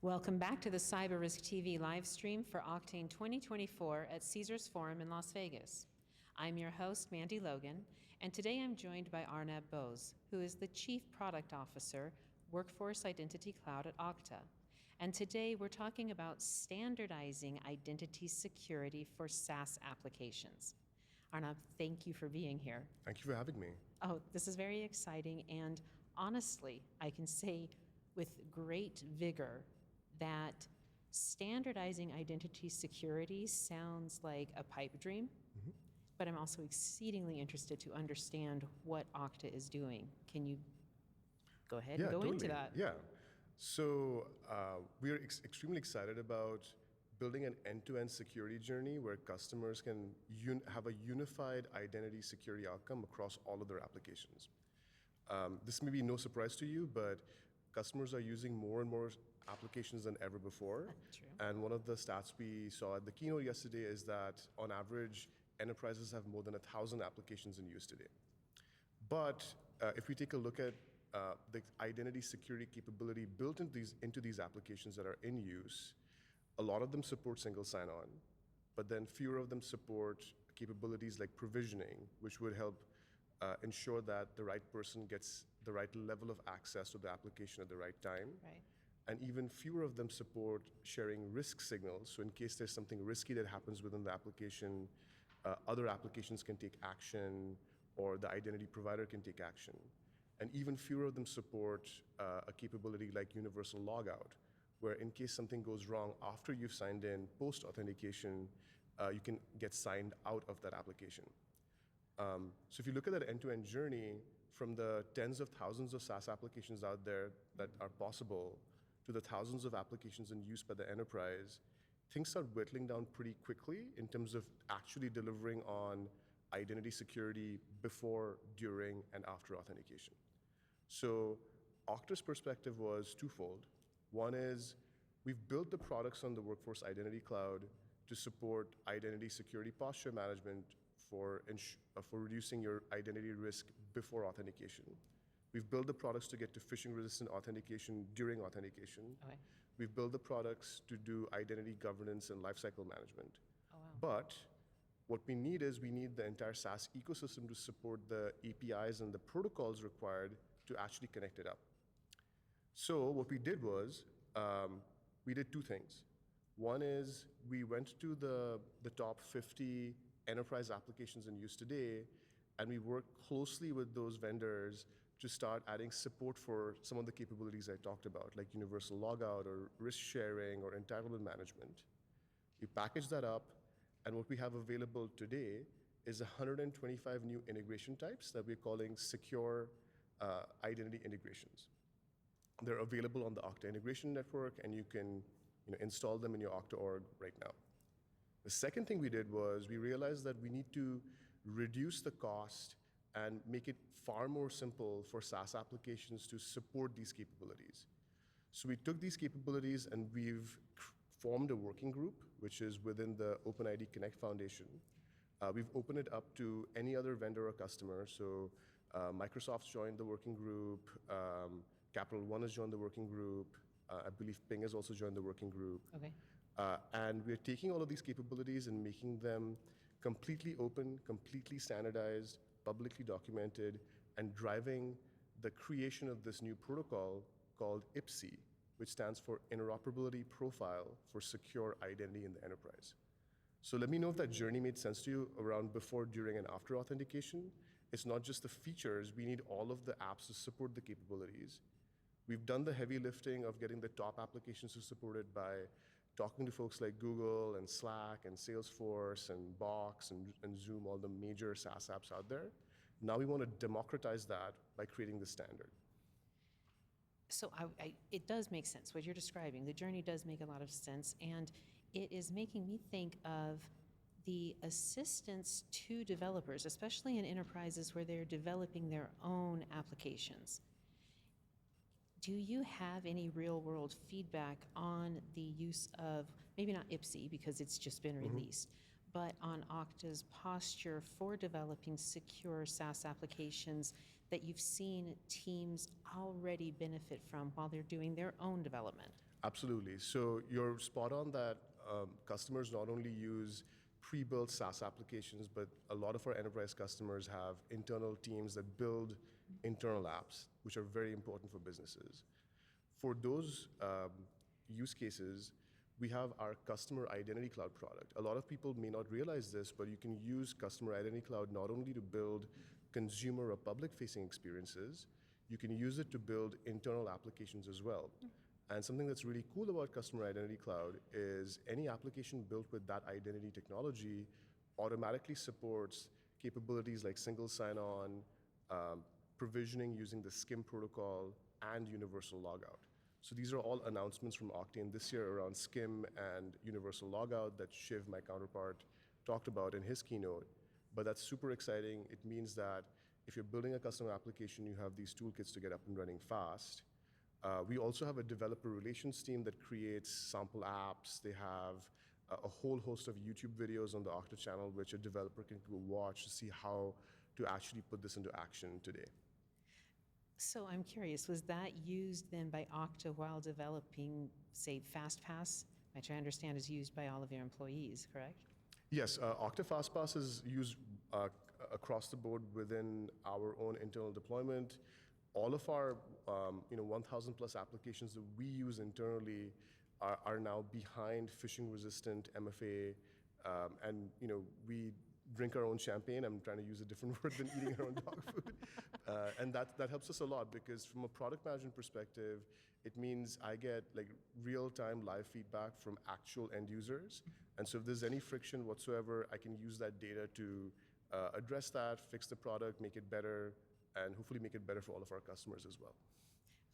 Welcome back to the Cyber Risk TV live stream for Okta24 at Caesars Forum in Las Vegas. I'm your host, Mandy Logan, and today I'm joined by Arnab Bose, who is the Chief Product Officer, Workforce Identity Cloud at Okta. And today we're talking about standardizing identity security for SaaS applications. Arnab, thank you for being here. Thank you for having me. Oh, this is very exciting, and honestly, I can say with great vigor that standardizing identity security sounds like a pipe dream, but I'm also exceedingly interested to understand what Okta is doing. Can you go ahead and go into that? Yeah. So we are extremely excited about building an end-to-end security journey where customers can have a unified identity security outcome across all of their applications. This may be no surprise to you, but customers are using more and more applications than ever before. True. And one of the stats we saw at the keynote yesterday is that on average, enterprises have more than 1,000 applications in use today. But if we take a look at the identity security capability built into these applications that are in use, a lot of them support single sign-on, but then fewer of them support capabilities like provisioning, which would help ensure that the right person gets the right level of access to the application at the right time. Right. And even fewer of them support sharing risk signals. So in case there's something risky that happens within the application, other applications can take action, or the identity provider can take action. And even fewer of them support a capability like universal logout, where in case something goes wrong after you've signed in post-authentication, you can get signed out of that application. So if you look at that end-to-end journey, from the tens of thousands of SaaS applications out there that are possible to the thousands of applications in use by the enterprise, things start whittling down pretty quickly in terms of actually delivering on identity security before, during, and after authentication. So Okta's perspective was twofold. One is we've built the products on the Workforce Identity Cloud to support identity security posture management for reducing your identity risk before authentication. We've built the products to get to phishing-resistant authentication during authentication. Okay. We've built the products to do identity governance and lifecycle management. Oh, wow. But what we need the entire SaaS ecosystem to support the APIs and the protocols required to actually connect it up. So what we did was, we did two things. One is we went to the top 50 enterprise applications in use today, and we worked closely with those vendors to start adding support for some of the capabilities I talked about, like universal logout or risk sharing or entitlement management. We packaged that up, and what we have available today is 125 new integration types that we're calling secure identity integrations. They're available on the Okta Integration Network, and you can install them in your Okta org right now. The second thing we did was we realized that we need to reduce the cost and make it far more simple for SaaS applications to support these capabilities. So we took these capabilities and we've formed a working group, which is within the OpenID Connect Foundation. We've opened it up to any other vendor or customer. So Microsoft's joined the working group, Capital One has joined the working group, I believe Ping has also joined the working group. Okay. And we're taking all of these capabilities and making them completely open, completely standardized, publicly documented, and driving the creation of this new protocol called IPSIE, which stands for Interoperability Profile for Secure Identity in the Enterprise. So let me know if that journey made sense to you around before, during, and after authentication. It's not just the features, we need all of the apps to support the capabilities. We've done the heavy lifting of getting the top applications to support it by talking to folks like Google and Slack and Salesforce and Box and Zoom, all the major SaaS apps out there. Now we want to democratize that by creating the standard. So it does make sense, what you're describing. The journey does make a lot of sense, and it is making me think of the assistance to developers, especially in enterprises where they're developing their own applications. Do you have any real-world feedback on the use of, maybe not IPSIE because it's just been released, but on Okta's posture for developing secure SaaS applications that you've seen teams already benefit from while they're doing their own development? Absolutely. So you're spot on that customers not only use pre-built SaaS applications, but a lot of our enterprise customers have internal teams that build internal apps, which are very important for businesses. For those use cases, we have our Customer Identity Cloud product. A lot of people may not realize this, but you can use Customer Identity Cloud not only to build consumer or public-facing experiences, you can use it to build internal applications as well. And something that's really cool about Customer Identity Cloud is any application built with that identity technology automatically supports capabilities like single sign-on, provisioning using the SCIM protocol, and universal logout. So these are all announcements from Okta this year around SCIM and universal logout that Shiv, my counterpart, talked about in his keynote. But that's super exciting. It means that if you're building a custom application, you have these toolkits to get up and running fast. We also have a developer relations team that creates sample apps. They have a whole host of YouTube videos on the Okta channel, which a developer can go watch to see how to actually put this into action today. So I'm curious, was that used then by Okta while developing, say, FastPass, which I understand is used by all of your employees, correct? Yes, Okta FastPass is used across the board within our own internal deployment. All of our 1,000 plus applications that we use internally are now behind phishing-resistant MFA, and we drink our own champagne. I'm trying to use a different word than eating our own dog food, and that helps us a lot because from a product management perspective, it means I get like real-time live feedback from actual end users, and so if there's any friction whatsoever, I can use that data to address that, fix the product, make it better, and hopefully make it better for all of our customers as well.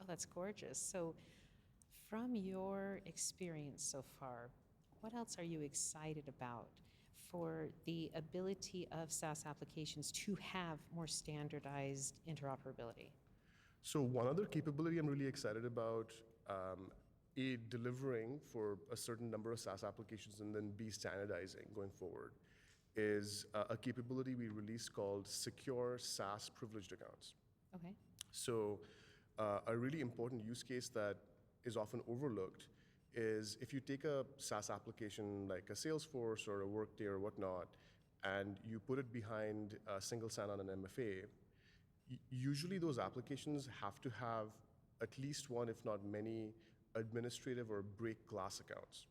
Oh, that's gorgeous. So from your experience so far, what else are you excited about for the ability of SaaS applications to have more standardized interoperability? So one other capability I'm really excited about, delivering for a certain number of SaaS applications and then B, standardizing going forward, is a capability we released called Secure SaaS Privileged Accounts. Okay. So a really important use case that is often overlooked is if you take a SaaS application like a Salesforce or a Workday or whatnot, and you put it behind a single sign-on and MFA, usually those applications have to have at least one, if not many, administrative or break glass accounts.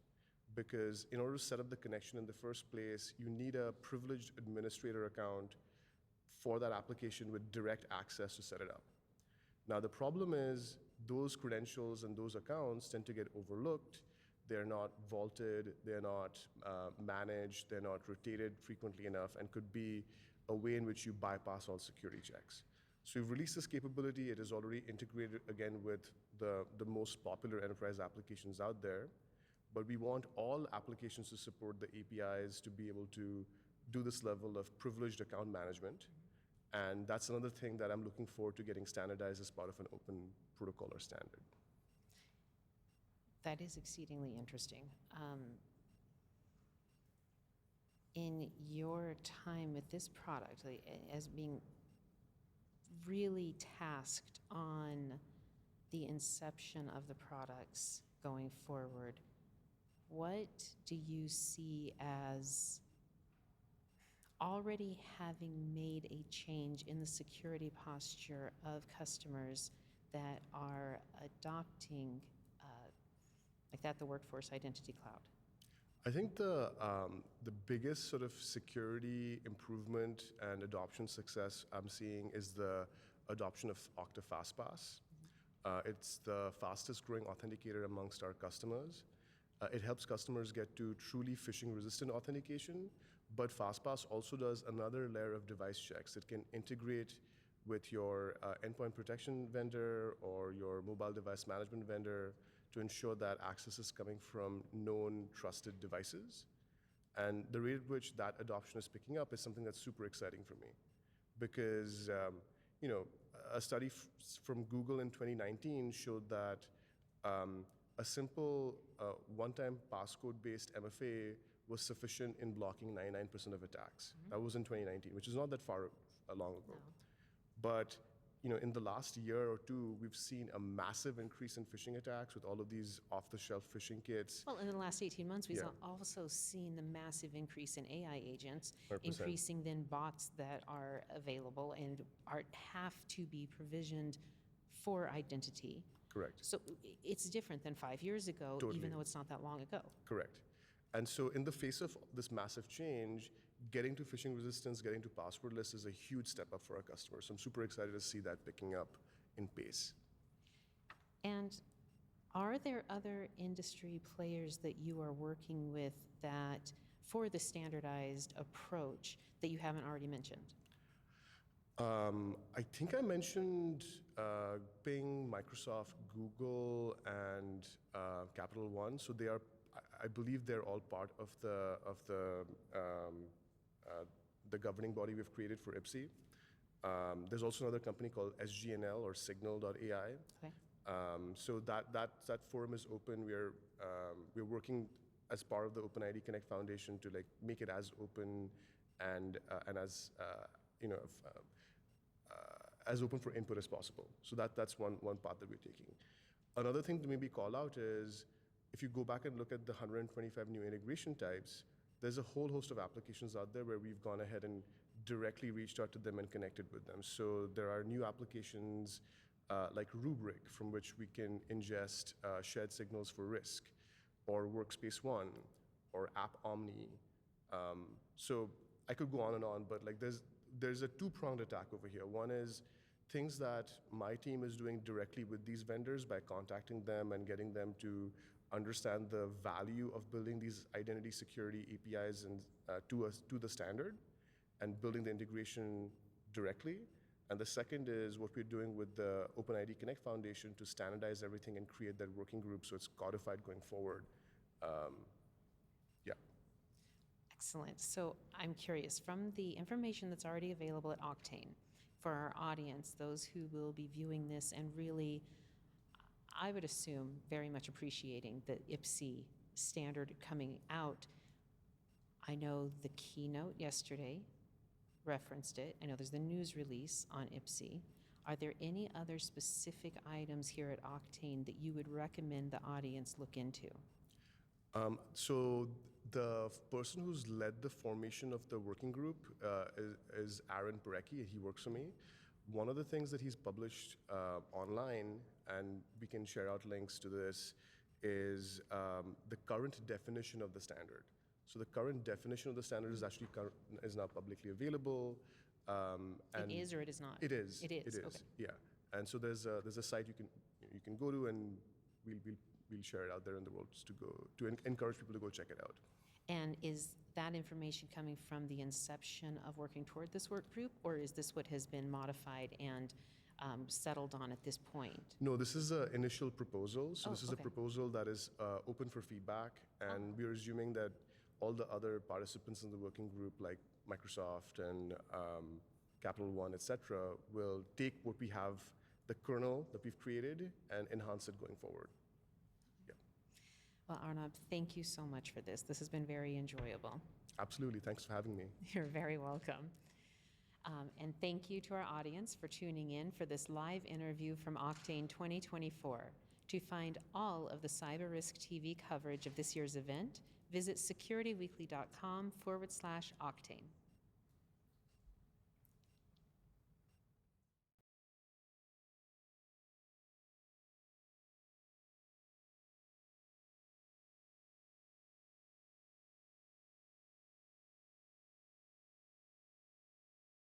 Because in order to set up the connection in the first place, you need a privileged administrator account for that application with direct access to set it up. Now, the problem is those credentials and those accounts tend to get overlooked. They're not vaulted, they're not managed, they're not rotated frequently enough, and could be a way in which you bypass all security checks. So we've released this capability. It is already integrated, again, with the most popular enterprise applications out there. But we want all applications to support the APIs to be able to do this level of privileged account management. And that's another thing that I'm looking forward to getting standardized as part of an open protocol or standard. That is exceedingly interesting. In your time with this product, like, as being really tasked on the inception of the products going forward, what do you see as already having made a change in the security posture of customers that are adopting, the Workforce Identity Cloud? I think the biggest sort of security improvement and adoption success I'm seeing is the adoption of Okta FastPass. It's the fastest growing authenticator amongst our customers. It helps customers get to truly phishing-resistant authentication, but FastPass also does another layer of device checks. It can integrate with your endpoint protection vendor or your mobile device management vendor to ensure that access is coming from known trusted devices. And the rate at which that adoption is picking up is something that's super exciting for me. Because a study from Google in 2019 showed that a simple one-time passcode-based MFA was sufficient in blocking 99% of attacks. That was in 2019, which is not that far long ago. No. But in the last year or two, we've seen a massive increase in phishing attacks with all of these off-the-shelf phishing kits. Well, in the last 18 months, we've Yeah. also seen the massive increase in AI agents, 100%. increasing then bots that are available and have to be provisioned for identity. Correct. So it's different than 5 years ago, Totally. even though it's not that long ago. Correct. And so in the face of this massive change, getting to phishing resistance, getting to passwordless is a huge step up for our customers. So I'm super excited to see that picking up in pace. And are there other industry players that you are working with that, for the standardized approach, that you haven't already mentioned? I think I mentioned Bing, Microsoft, Google, and Capital One. So they are, I believe, they're all part of the governing body we've created for IPSIE. There's also another company called SGNL or Signal.ai. Okay. So that forum is open. We're working as part of the OpenID Connect Foundation to make it as open and as as open for input as possible. So that's one path that we're taking. Another thing to maybe call out is, if you go back and look at the 125 new integration types, there's a whole host of applications out there where we've gone ahead and directly reached out to them and connected with them. So there are new applications like Rubrik, from which we can ingest shared signals for risk, or Workspace ONE, or App Omni. So I could go on and on, but there's a two-pronged attack over here. One is things that my team is doing directly with these vendors by contacting them and getting them to understand the value of building these identity security APIs and to the standard, and building the integration directly. And the second is what we're doing with the OpenID Connect Foundation to standardize everything and create that working group so it's codified going forward. Yeah. Excellent. So I'm curious, from the information that's already available at Octane, for our audience, those who will be viewing this and really, I would assume, very much appreciating the IPSIE standard coming out. I know the keynote yesterday referenced it. I know there's the news release on IPSIE. Are there any other specific items here at Octane that you would recommend the audience look into? So the person who's led the formation of the working group is Aaron Parecki. He works for me. One of the things that he's published online, and we can share out links to this, is the current definition of the standard. So the current definition of the standard is actually is now publicly available. It is, or it is not? It is. It is. It is. Okay. Yeah. And so there's a site you can go to, and we'll share it out there in the world just to encourage people to go check it out. And is that information coming from the inception of working toward this work group, or is this what has been modified and settled on at this point? No, this is an initial proposal. So Oh, this is okay. a proposal that is open for feedback, and we're assuming that all the other participants in the working group, like Microsoft and Capital One, et cetera, will take what we have, the kernel that we've created, and enhance it going forward. Yeah. Well, Arnab, thank you so much for this. This has been very enjoyable. Absolutely. Thanks for having me. You're very welcome. And thank you to our audience for tuning in for this live interview from Octane 2024. To find all of the Cyber Risk TV coverage of this year's event, visit securityweekly.com/Octane.